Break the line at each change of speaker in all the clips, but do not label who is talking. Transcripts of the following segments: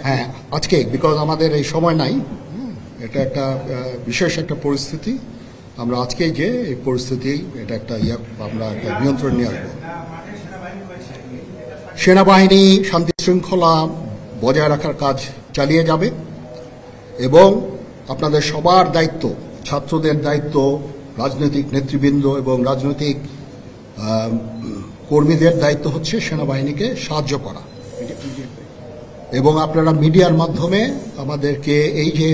হ্যাঁ, আজকে বিকজ আমাদের এই সময় নাই, এটা একটা বিশেষ একটা পরিস্থিতি। আমরা আজকে যে এই পরিস্থিতি এটা একটা আমরা একটা নিয়ন্ত্রণ নিয়ে আসবো। সেনাবাহিনী শান্তি শৃঙ্খলা বজায় রাখার কাজ চালিয়ে যাবে এবং আপনাদের সবার দায়িত্ব, ছাত্রদের দায়িত্ব, রাজনৈতিক নেতৃবৃন্দ এবং রাজনৈতিক কর্মীদের দায়িত্ব হচ্ছে সেনাবাহিনীকে সাহায্য করা এবং আপনারা মিডিয়ার মাধ্যমে আমাদেরকে এই যে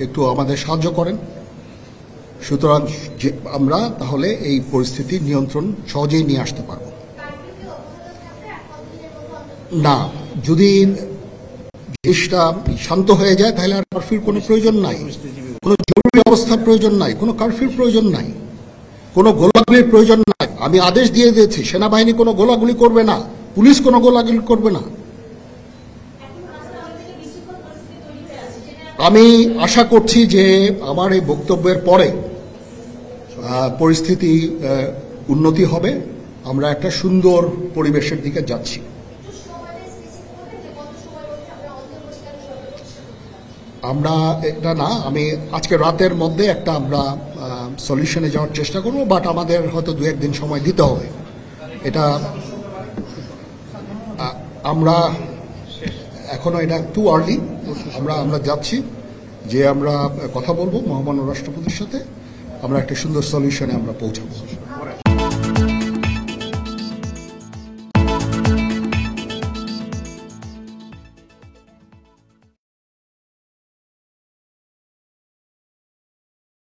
একটু আমাদের সাহায্য করেন, সুতরাং আমরা তাহলে এই পরিস্থিতি নিয়ন্ত্রণ সহজেই নিয়ে আসতে পারব। না, যদি দেশটা শান্ত হয়ে যায় তাহলে আর কারফিউর কোনো প্রয়োজন নাই, কোনো জরুরি অবস্থার প্রয়োজন নাই, কোনো কারফিউর প্রয়োজন নাই, কোনো গোলাগুলির প্রয়োজন নাই। আমি আদেশ দিয়ে দিয়েছি সেনাবাহিনী কোনো গোলাগুলি করবে না, পুলিশ কোনো গোলাগুলি করবে না। আমি আশা করছি যে আমার এই বক্তব্যের পরে পরিস্থিতি উন্নতি হবে, আমরা একটা সুন্দর পরিবেশের দিকে যাচ্ছি। আমরা এটা না, আমি আজকে রাতের মধ্যে একটা আমরা সলিউশনে যাওয়ার চেষ্টা করব, বাট আমাদের হয়তো 2-1 দিন সময় দিতে হবে। এটা আমরা এখনো এটা টু আর্লি, আমরা যাচ্ছি যে আমরা কথা বলবো মহামান্য রাষ্ট্রপতির সাথে, আমরা একটা সুন্দর সলিউশনে আমরা পৌঁছাবো।